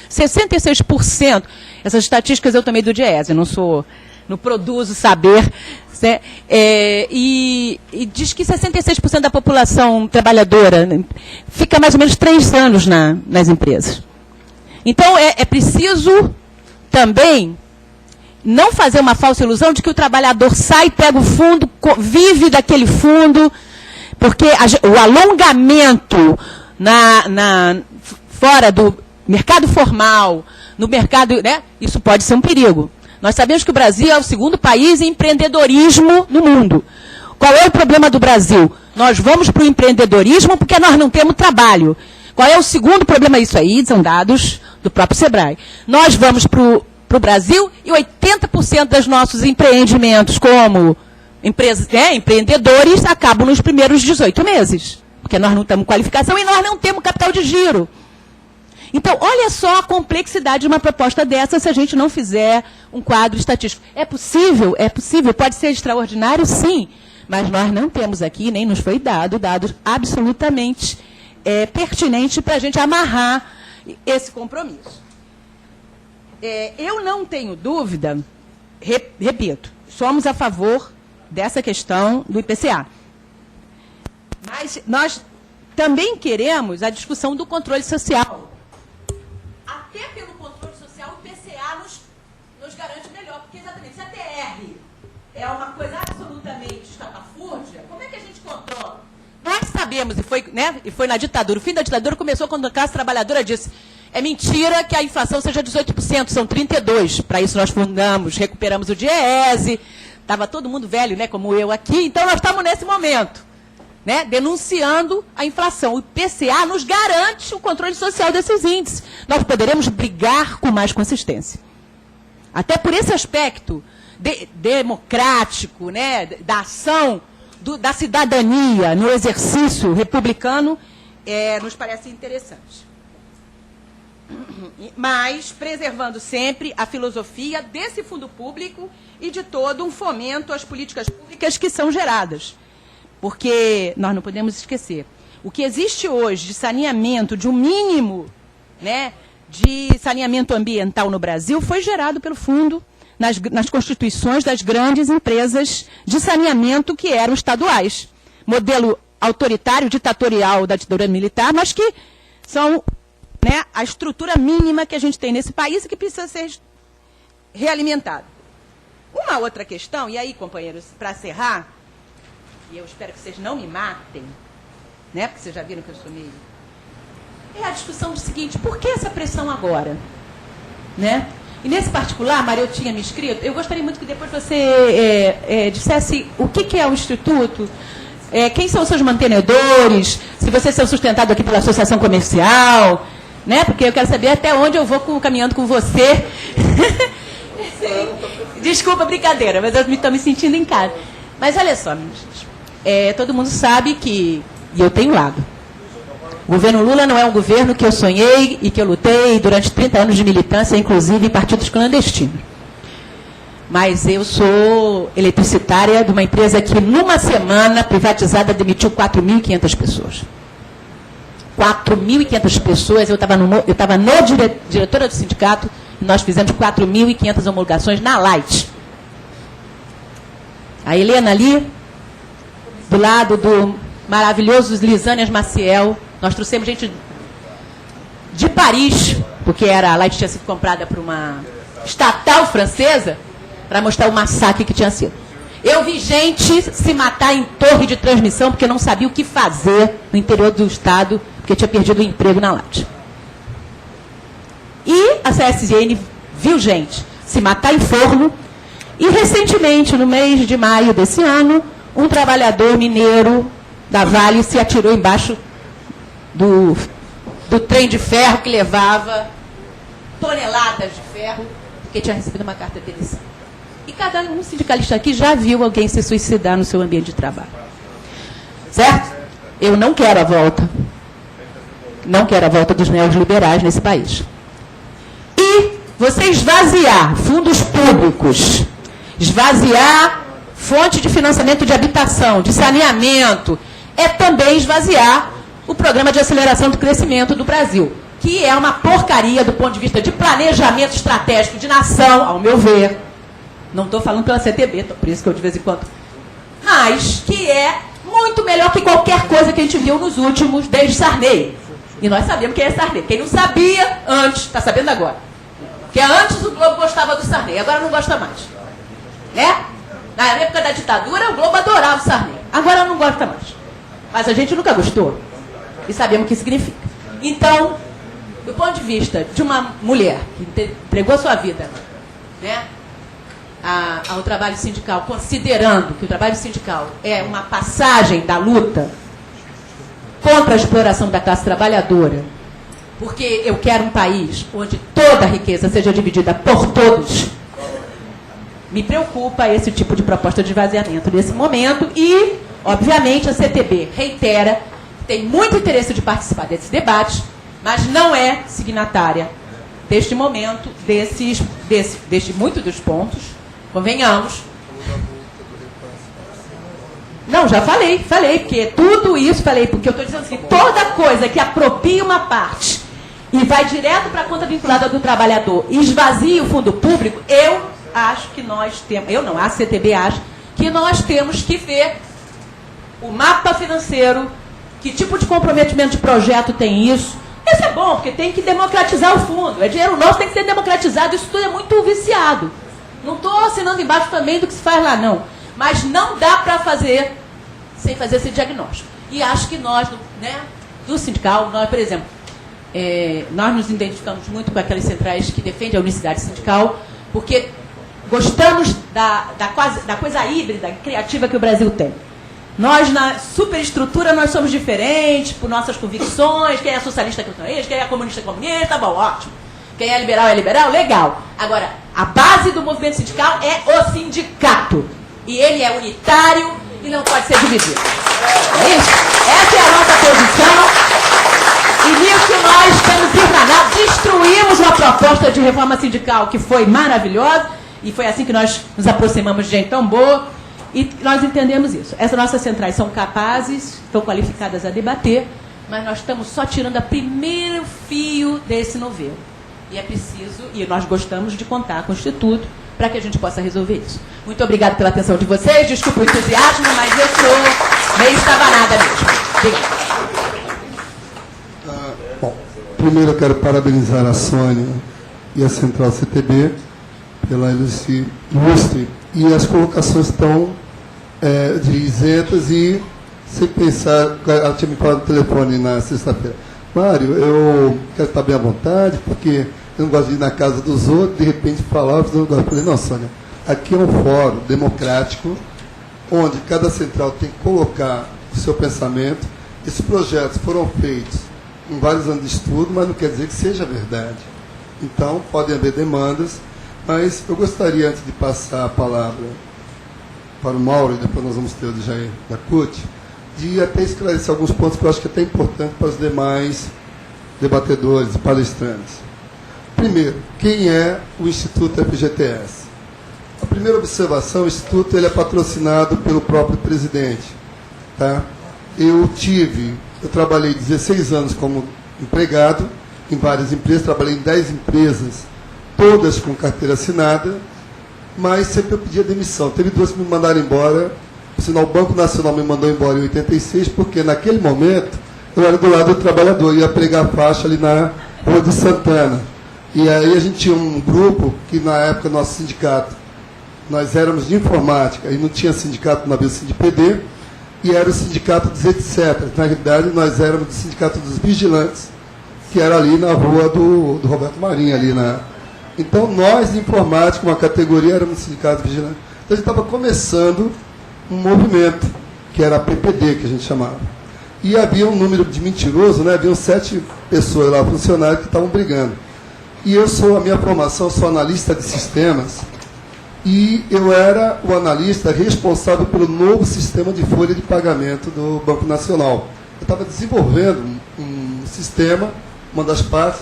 66%, essas estatísticas eu tomei do Diese, não produzo saber, né? E diz que 66% da população trabalhadora fica mais ou menos 3 anos nas empresas. Então, é preciso também não fazer uma falsa ilusão de que o trabalhador sai, pega o fundo, vive daquele fundo, porque o alongamento fora do mercado formal, no mercado, né, isso pode ser um perigo. Nós sabemos que o Brasil é o 2º país em empreendedorismo no mundo. Qual é o problema do Brasil? Nós vamos para o empreendedorismo porque nós não temos trabalho. Qual é o segundo problema? Isso aí são dados do próprio Sebrae. Nós vamos para o Brasil e 80% dos nossos empreendimentos como empresas, empreendedores acabam nos primeiros 18 meses. Porque nós não temos qualificação e nós não temos capital de giro. Então, olha só a complexidade de uma proposta dessa se a gente não fizer um quadro estatístico. É possível? É possível. Pode ser extraordinário? Sim. Mas nós não temos aqui, nem nos foi dados absolutamente pertinentes para a gente amarrar esse compromisso. Eu não tenho dúvida, repito, somos a favor dessa questão do IPCA. Mas nós também queremos a discussão do controle social. Até pelo controle social, o IPCA nos garante melhor, porque exatamente se a TR é uma coisa absolutamente estapafúrdia, como é que a gente controla? Nós sabemos, e foi na ditadura, o fim da ditadura começou quando a classe trabalhadora disse: é mentira que a inflação seja 18%, são 32%. Para isso nós fundamos, recuperamos o Diese, estava todo mundo velho, né, como eu aqui, então nós estamos nesse momento, né, denunciando a inflação. O IPCA nos garante o controle social desses índices. Nós poderemos brigar com mais consistência. Até por esse aspecto democrático, né, da ação, da cidadania no exercício republicano, nos parece interessante. Mas preservando sempre a filosofia desse fundo público e de todo um fomento às políticas públicas que são geradas. Porque nós não podemos esquecer, o que existe hoje de saneamento, de um mínimo, né, de saneamento ambiental no Brasil, foi gerado pelo fundo nas constituições das grandes empresas de saneamento que eram estaduais. Modelo autoritário, ditatorial da ditadura militar, mas que são, né, a estrutura mínima que a gente tem nesse país e que precisa ser realimentada. Uma outra questão, e aí, companheiros, para encerrar, e eu espero que vocês não me matem, né, porque vocês já viram que eu sou meio... É a discussão do seguinte: por que essa pressão agora? Né? E nesse particular, Maria, eu tinha me inscrito, eu gostaria muito que depois você dissesse o que é o Instituto, quem são os seus mantenedores, se vocês são sustentados aqui pela associação comercial, né? Porque eu quero saber até onde eu vou caminhando com você. Desculpa, brincadeira, mas eu estou me sentindo em casa. Mas olha só, minha gente, todo mundo sabe que, e eu tenho lado, o governo Lula não é um governo que eu sonhei e que eu lutei durante 30 anos de militância, inclusive em partidos clandestinos. Mas eu sou eletricitária de uma empresa que, numa semana privatizada, demitiu 4.500 pessoas. 4.500 pessoas, eu estava diretora do sindicato, e nós fizemos 4.500 homologações na Light. A Helena ali, do lado do maravilhoso Lisânias Maciel, nós trouxemos gente de Paris, porque a Light tinha sido comprada por uma estatal francesa, para mostrar o massacre que tinha sido. Eu vi gente se matar em torre de transmissão porque não sabia o que fazer no interior do estado, porque tinha perdido o emprego na Light. E a CSN viu gente se matar em forno, e recentemente, no mês de maio desse ano, um trabalhador mineiro da Vale se atirou embaixo do trem de ferro que levava toneladas de ferro, porque tinha recebido uma carta de demissão. E cada um sindicalista aqui já viu alguém se suicidar no seu ambiente de trabalho. Certo? Eu não quero a volta. Não quero a volta dos neoliberais nesse país. E você esvaziar fundos públicos, esvaziar fonte de financiamento de habitação, de saneamento, é também esvaziar o programa de aceleração do crescimento do Brasil, que é uma porcaria do ponto de vista de planejamento estratégico de nação, ao meu ver. Não estou falando pela CTB, por isso que eu de vez em quando... Mas que é muito melhor que qualquer coisa que a gente viu nos últimos, desde Sarney. E nós sabemos quem é Sarney. Quem não sabia antes, está sabendo agora. Porque antes o Globo gostava do Sarney, agora não gosta mais. Né? Na época da ditadura, o Globo adorava o Sarney. Agora não gosta mais. Mas a gente nunca gostou. E sabemos o que significa. Então, do ponto de vista de uma mulher que entregou sua vida, né, ao trabalho sindical, considerando que o trabalho sindical é uma passagem da luta contra a exploração da classe trabalhadora, porque eu quero um país onde toda a riqueza seja dividida por todos, me preocupa esse tipo de proposta de esvaziamento nesse momento e, obviamente, a CTB reitera que tem muito interesse de participar desses debates, mas não é signatária deste momento, deste muito dos pontos, convenhamos. Não, já falei, porque tudo isso, porque eu estou dizendo assim, toda coisa que apropria uma parte e vai direto para a conta vinculada do trabalhador e esvazia o fundo público, eu acho que nós temos, eu não, a CTB acha que nós temos que ver o mapa financeiro, que tipo de comprometimento de projeto tem isso. Isso é bom, porque tem que democratizar o fundo. É dinheiro nosso, tem que ser democratizado. Isso tudo é muito viciado. Não estou assinando embaixo também do que se faz lá, não. Mas não dá para fazer sem fazer esse diagnóstico. E acho que nós, né, do sindical, nós, por exemplo, nós nos identificamos muito com aquelas centrais que defendem a unicidade sindical, porque gostamos da coisa híbrida, criativa que o Brasil tem. Nós, na superestrutura, nós somos diferentes por nossas convicções. Quem é socialista é socialista, quem é comunista é comunista, bom, ótimo. Quem é liberal, legal. Agora, a base do movimento sindical é o sindicato. E ele é unitário e não pode ser dividido. É isso? Essa é a nossa posição. E nisso nós temos irmanado, destruímos uma proposta de reforma sindical que foi maravilhosa, e foi assim que nós nos aproximamos de gente tão boa. E nós entendemos isso. Essas nossas centrais são capazes, estão qualificadas a debater, mas nós estamos só tirando o primeiro fio desse novelo. E é preciso, e nós gostamos de contar com o Instituto para que a gente possa resolver isso. Muito obrigada pela atenção de vocês, desculpa o entusiasmo, mas eu sou meio estabanada mesmo. Obrigada. Bom, primeiro eu quero parabenizar a Sônia e a Central CTB pela ilustre, e as colocações estão isentas e sem pensar. Ela tinha me falado no telefone na sexta-feira: Mário, eu quero estar bem à vontade, porque eu não gosto de ir na casa dos outros, de repente falar, eu não gosto. Eu falei: não, Sônia, aqui é um fórum democrático, onde cada central tem que colocar o seu pensamento. Esses projetos foram feitos em vários anos de estudo, mas não quer dizer que seja verdade. Então, podem haver demandas, mas eu gostaria, antes de passar a palavra para o Mauro, e depois nós vamos ter o de Jair da CUT, de até esclarecer alguns pontos que eu acho que é até importante para os demais debatedores e palestrantes. Primeiro, quem é o Instituto FGTS? A primeira observação: o Instituto ele é patrocinado pelo próprio presidente. Tá? Eu trabalhei 16 anos como empregado em várias empresas, trabalhei em 10 empresas, todas com carteira assinada, mas sempre eu pedia demissão. Teve 2 que me mandaram embora. O sinal, o Banco Nacional me mandou embora em 86, porque naquele momento eu era do lado do trabalhador, ia pregar faixa ali na Rua de Santana. E aí a gente tinha um grupo que, na época, nosso sindicato, nós éramos de informática, e não tinha sindicato, não havia Sindipd, e era o sindicato dos etc. Na realidade, nós éramos do sindicato dos vigilantes, que era ali na rua do Roberto Marinho, ali na... Então, nós, de informática, uma categoria, éramos sindicato vigilante. Então, a gente estava começando um movimento, que era a PPD, que a gente chamava. E havia um número de mentirosos, né? Haviam 7 pessoas lá, funcionários, que estavam brigando. E a minha formação, sou analista de sistemas, e eu era o analista responsável pelo novo sistema de folha de pagamento do Banco Nacional. Eu estava desenvolvendo um sistema, uma das partes,